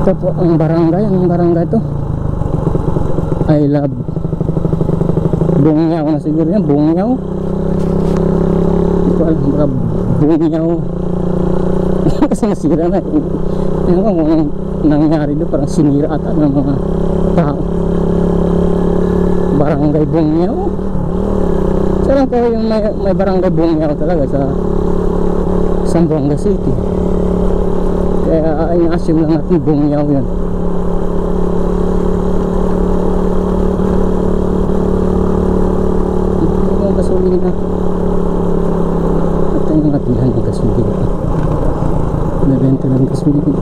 Ito po ang barangay. Ang barangay to I love Bungyaw na siguro yan. Bungyaw. Hindi ko alam baka Bungyaw. Kasi nasira na. Ano ba kung nangyari doon, parang sinira ata ng mga tao. Barangay Bungyaw. Sarang ko yung may barangay Bungyaw talaga sa Zamboanga City. Kaya ina-assume lang natin Bungyaw yun. Ito yung gasolina. Ito yung mga bilhan ng gasolina. Nabenta ng gasolina.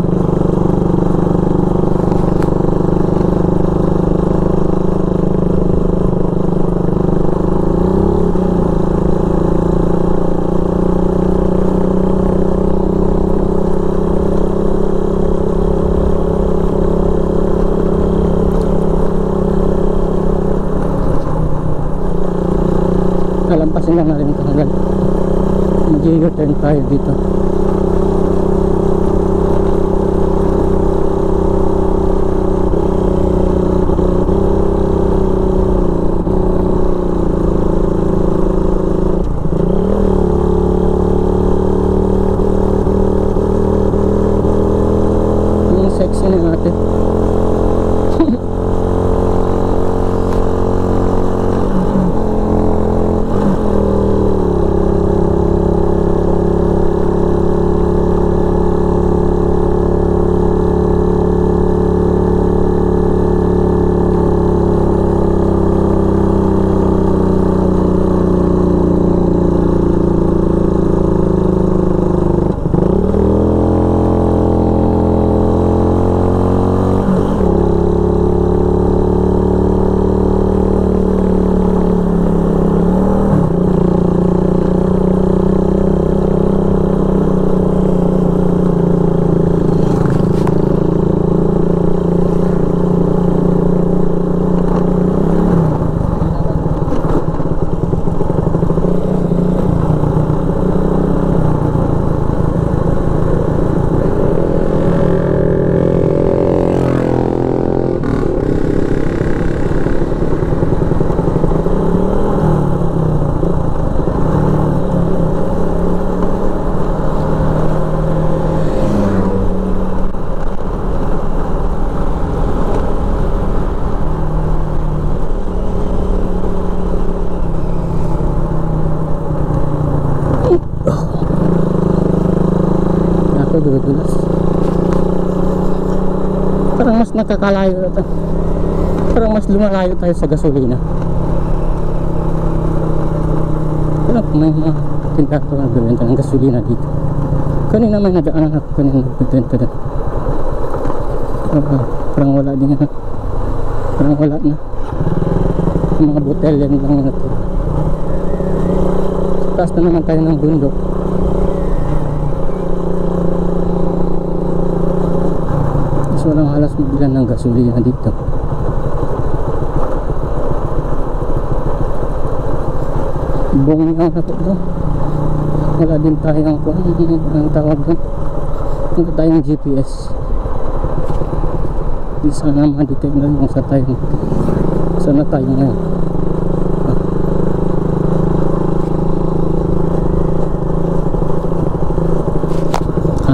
Lampasin lang natin ito agad. Mag-u-turn tayo dito. Yung sexy na natin. Dudulas. Parang mas nakakalayo na tayo. Parang mas lumalayo tayo sa gasolina. Kaya may mga tindahan na nagbibenta ng gasolina dito. Kanina may nadaanan ako. Kanina nagbibenta din. Parang wala din na. Parang wala na. Yung mga botelya lang na ito. Taas na naman tayo ng bundok. Walang halos mabilan ng gasolina dito. Bungyaw na po ito. Wala din tayong ang tawag doon. Wala tayong GPS. Hindi sana ma-detect na kung saan na tayo ngayon.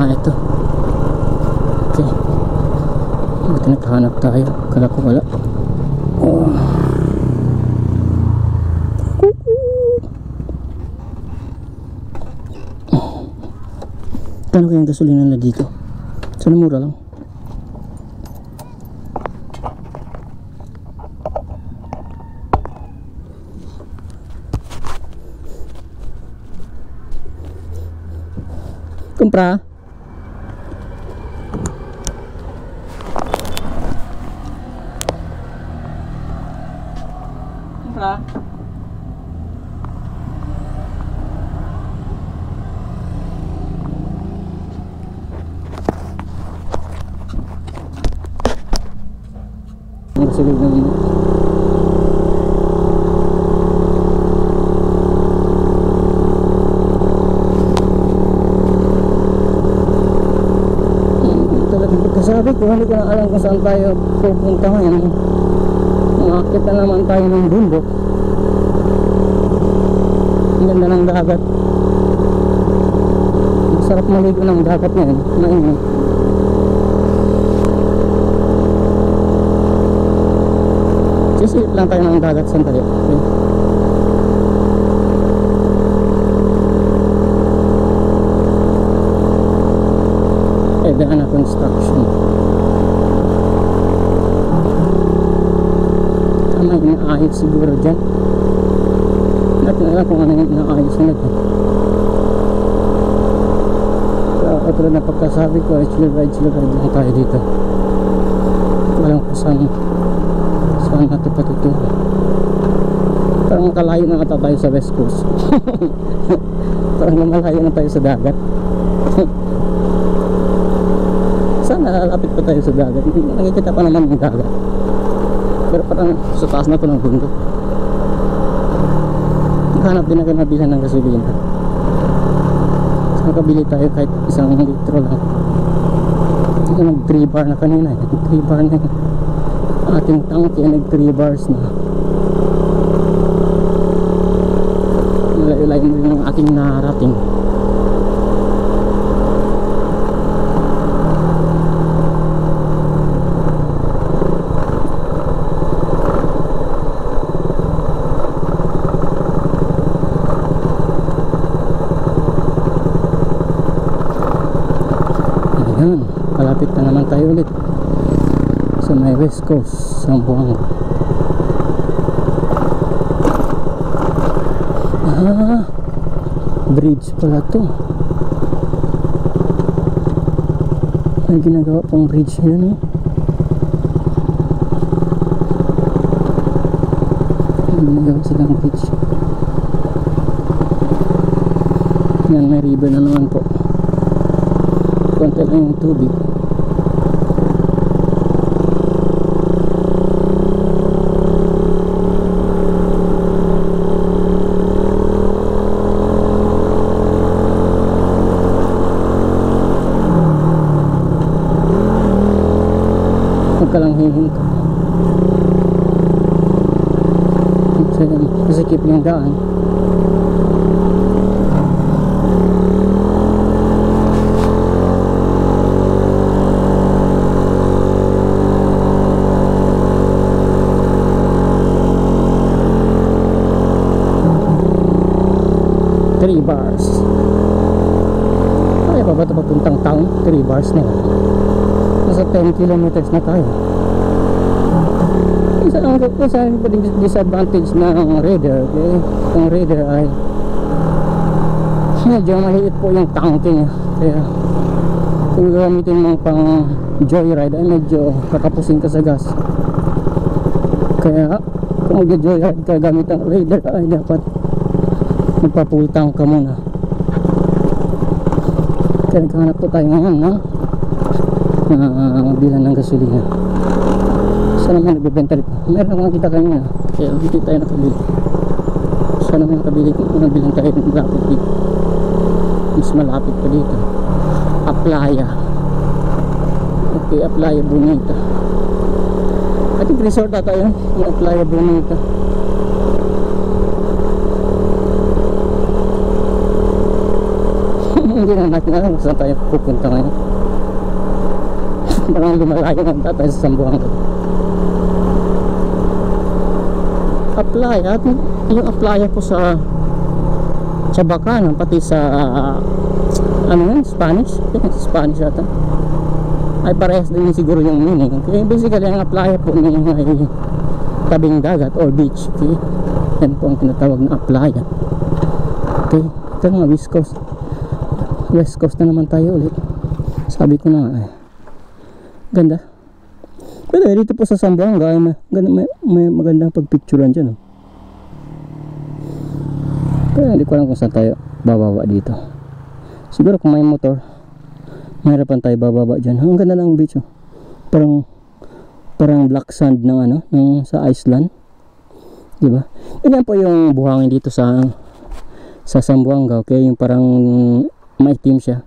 Ito. Okay. Buti naghahanap tayo. Kala ko wala. Oh. Kano kayang gasolina na dito? Sana mura lang. Kumpra. Gasolina naman. Talaga ating pagkasabi ko, hindi ko na alam kung saan tayo pupunta ngayon. Umakit na naman tayo ng bundok. Ang ganda ng dagat. Masarap maligo ng dagat ngayon. Mainit. Sisilip lang tayo ng dagat sandali. Okay. Daan na construction. Tama, inaayos siguro dyan. Natin alam kung ano yung inaayos na dyan. Pero katulad na pagkasabi ko, chill ride lang tayo dito. Walang kung saan natin patutungo. Parang makalayo na ata tayo sa West Coast. Parang malayo na tayo sa dagat. Sana lalapit pa tayo sa dagat. Nakikita pa naman yung dagat. Pero parang sa taas na to ng bundok. Naghanap din ako nabilan ng gasolina. So nakabili tayo kahit 1 litro lang. Ito nag 3 bar na kanina. 3 bar na yun. Ating tangke nag 3 bars na. Malayo-layo mo yung aking narating. Ayan, malapit na naman tayo ulit sa may West Coast, Zamboanga. Bridge pala to. May ginagawa pang bridge yun, eh. May ginagawa silang bridge. Yan, may river na naman po. Konti lang yung tubig. Huwag ka lang hihinto. Kasi keep yung daan. Bars. Ay, pa ba ito papuntang town? 3 bars na. Nasa 10 kilometers na tayo. Isa pa din disadvantage ng Raider. Okay? Ang Raider ay medyo maliit po yung tanke niya. Kaya kung gamitin mo pang joyride ay medyo kakapusin ka sa gas. Kaya kung mag-joyride ka gamit ang Raider ay dapat magpa-full tank ka muna. Kaya naghanap po tayo ngayon ng bilan ng gasolina. Sana may nagbibenta dito. Meron akong nakita kanina. Kaya dito tayo nakabili. Sana may nabilang tayo ng malapit dito. Mas malapit pa dito. Aplaya. Okay, Aplaya Bonita. I think resort ata yun. Yung Aplaya Bonita. Hindi na natin alam kung saan tayo pupunta ngayon. Parang lumalayo ng tayo sa Zamboanga. Aplaya, yung Aplaya po sa Chabacanan, pati sa ano yun, Spanish? Spanish ata. Ay parehas din siguro yung meaning. Okay, basically ang Aplaya po may tabing dagat or beach. Okay, yan po ang tinatawag na Aplaya. Okay, ito nga West Coast na naman tayo ulit. Sabi ko na nga, ganda. Pero dito po sa Zamboanga may magandang pagpicturean dyan, oh. Kaya hindi ko alam kung saan tayo bababa dito. Siguro kung may motor, mahirapan tayo bababa dyan. Ang ganda lang ang beach, oh. Parang black sand ng ano, ng sa Iceland, diba? Yan po yung buhangin dito sa Zamboanga. Okay, yung parang maitim siya.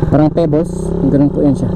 Parang pebbles, ganun po yan siya.